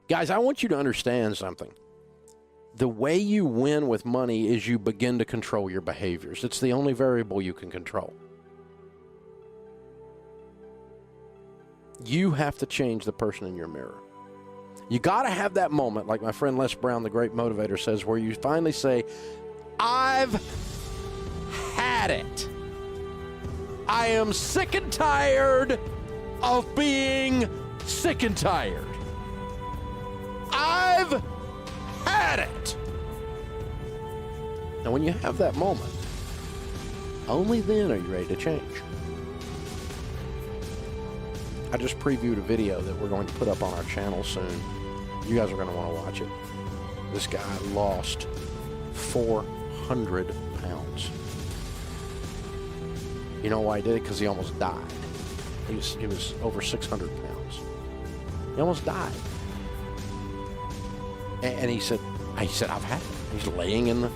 Guys, I want you to understand something. The way you win with money is you begin to control your behaviors. It's the only variable you can control. You have to change the person in your mirror. You got to have that moment, like my friend Les Brown, the great motivator, says, where you finally say, I've had it. I am sick and tired of being sick and tired. I've had it. And when you have that moment, only then are you ready to change. I just previewed a video that we're going to put up on our channel soon. You guys are going to want to watch it. This guy lost 400 pounds. You know why he did it? Because he almost died. He was over 600 pounds. He almost died. And he said, I've had it. He's laying in the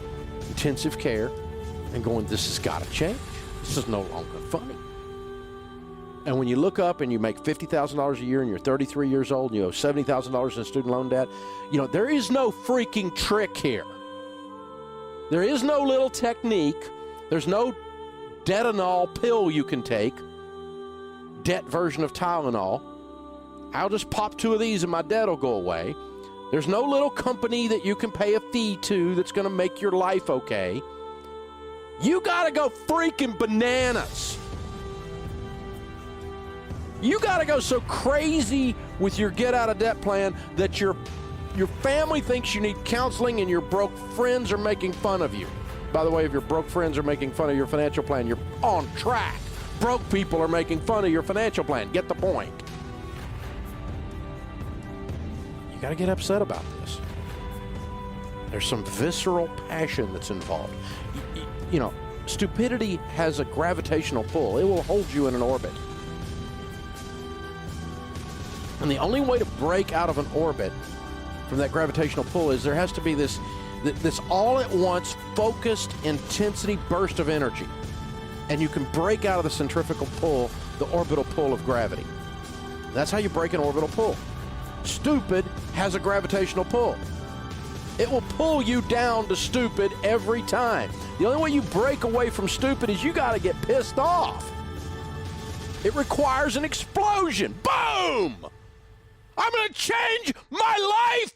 intensive care and going, this has got to change. This is no longer funny. And when you look up and you make $50,000 a year and you're 33 years old and you owe $70,000 in student loan debt, you know, there is no freaking trick here. There is no little technique. There's no Detonol pill you can take, debt version of Tylenol. I'll just pop 2 of these and my debt will go away. There's no little company that you can pay a fee to that's going to make your life okay. You got to go freaking bananas. You got to go so crazy with your get-out-of-debt plan that your family thinks you need counseling and your broke friends are making fun of you. By the way, if your broke friends are making fun of your financial plan, you're on track. Broke people are making fun of your financial plan. Get the point. You got to get upset about this. There's some visceral passion that's involved. You know, stupidity has a gravitational pull. It will hold you in an orbit. And the only way to break out of an orbit from that gravitational pull is there has to be this all-at-once focused intensity burst of energy. And you can break out of the centrifugal pull, the orbital pull of gravity. That's how you break an orbital pull. Stupid has a gravitational pull. It will pull you down to stupid every time. The only way you break away from stupid is you got to get pissed off. It requires an explosion. Boom! I'm going to change my life.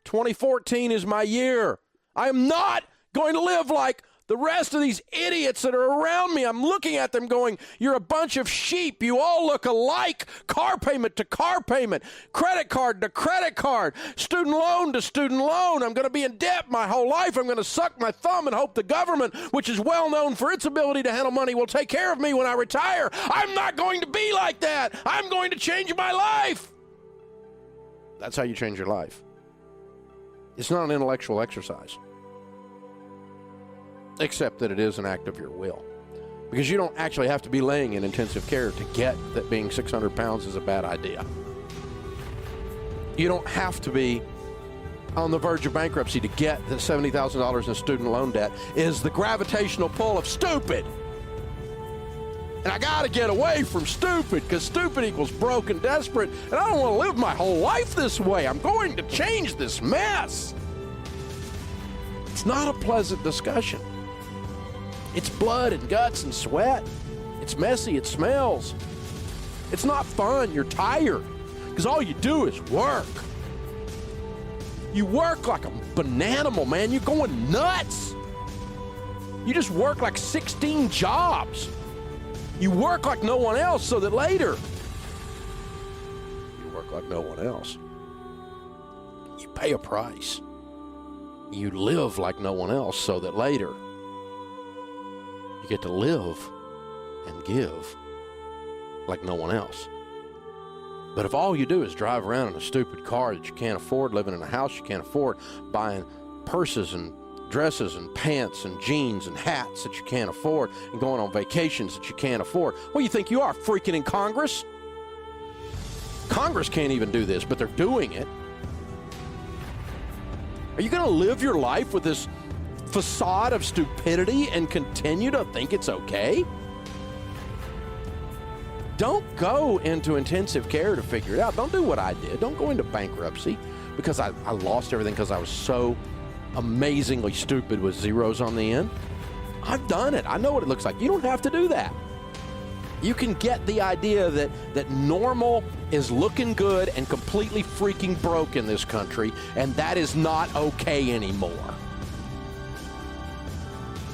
2014 is my year. I am not going to live like the rest of these idiots that are around me. I'm looking at them going, you're a bunch of sheep. You all look alike. Car payment to car payment, credit card to credit card, student loan to student loan. I'm going to be in debt my whole life. I'm going to suck my thumb and hope the government, which is well known for its ability to handle money, will take care of me when I retire. I'm not going to be like that. I'm going to change my life. That's how you change your life. It's not an intellectual exercise. Except that it is an act of your will. Because you don't actually have to be laying in intensive care to get that being 600 pounds is a bad idea. You don't have to be on the verge of bankruptcy to get that $70,000 in student loan debt is the gravitational pull of stupid. And I got to get away from stupid because stupid equals broke and desperate. And I don't want to live my whole life this way. I'm going to change this mess. It's not a pleasant discussion. It's blood and guts and sweat. It's messy. It smells. It's not fun. You're tired because all you do is work. You work like a bananimal, man. You're going nuts. You just work like 16 jobs. You work like no one else so that later you work like no one else. You pay a price. You live like no one else so that later you get to live and give like no one else. But if all you do is drive around in a stupid car that you can't afford, living in a house you can't afford, buying purses and dresses and pants and jeans and hats that you can't afford, and going on vacations that you can't afford, what do you think you are, freaking in Congress? Congress can't even do this, but they're doing it. Are you going to live your life with this facade of stupidity and continue to think it's okay? Don't go into intensive care to figure it out. Don't do what I did. Don't go into bankruptcy. because I lost everything because I was so amazingly stupid with zeros on the end. I've done it. I know what it looks like. You don't have to do that. You can get the idea that normal is looking good and completely freaking broke in this country, and that is not okay anymore.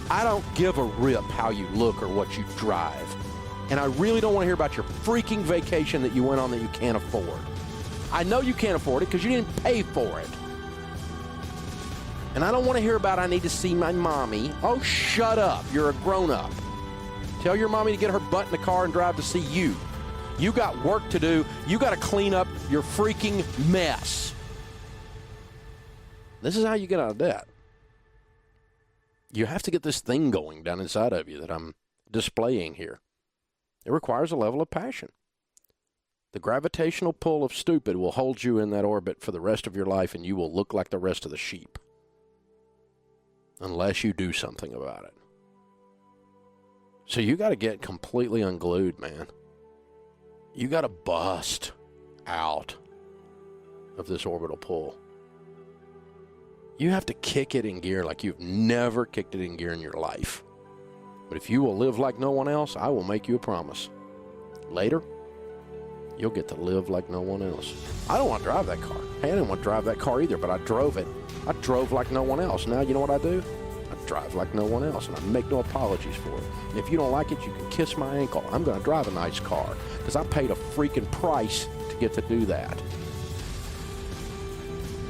I don't give a rip how you look or what you drive. And I really don't want to hear about your freaking vacation that you went on that you can't afford. I know you can't afford it because you didn't pay for it. And I don't want to hear about I need to see my mommy. Oh, shut up. You're a grown-up. Tell your mommy to get her butt in the car and drive to see you. You got work to do. You got to clean up your freaking mess. This is how you get out of debt. You have to get this thing going down inside of you that I'm displaying here. It requires a level of passion. The gravitational pull of stupid will hold you in that orbit for the rest of your life, and you will look like the rest of the sheep. Unless you do something about it. So you got to get completely unglued, man. You got to bust out of this orbital pull. You have to kick it in gear like you've never kicked it in gear in your life. But if you will live like no one else, I will make you a promise. Later, you'll get to live like no one else. I don't want to drive that car. Hey, I didn't want to drive that car either, but I drove it. I drove like no one else. Now, you know what I do? I drive like no one else, and I make no apologies for it. And if you don't like it, you can kiss my ankle. I'm going to drive a nice car because I paid a freaking price to get to do that.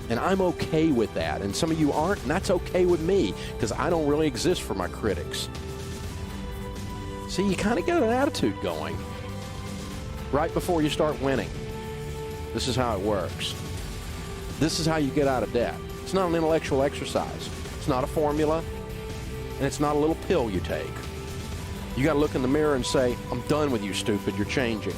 And I'm okay with that. And some of you aren't, and that's okay with me because I don't really exist for my critics. See, you kind of get an attitude going right before you start winning. This is how it works. This is how you get out of debt. It's not an intellectual exercise. It's not a formula, and it's not a little pill you take. You got to look in the mirror and say, I'm done with you, stupid. You're changing.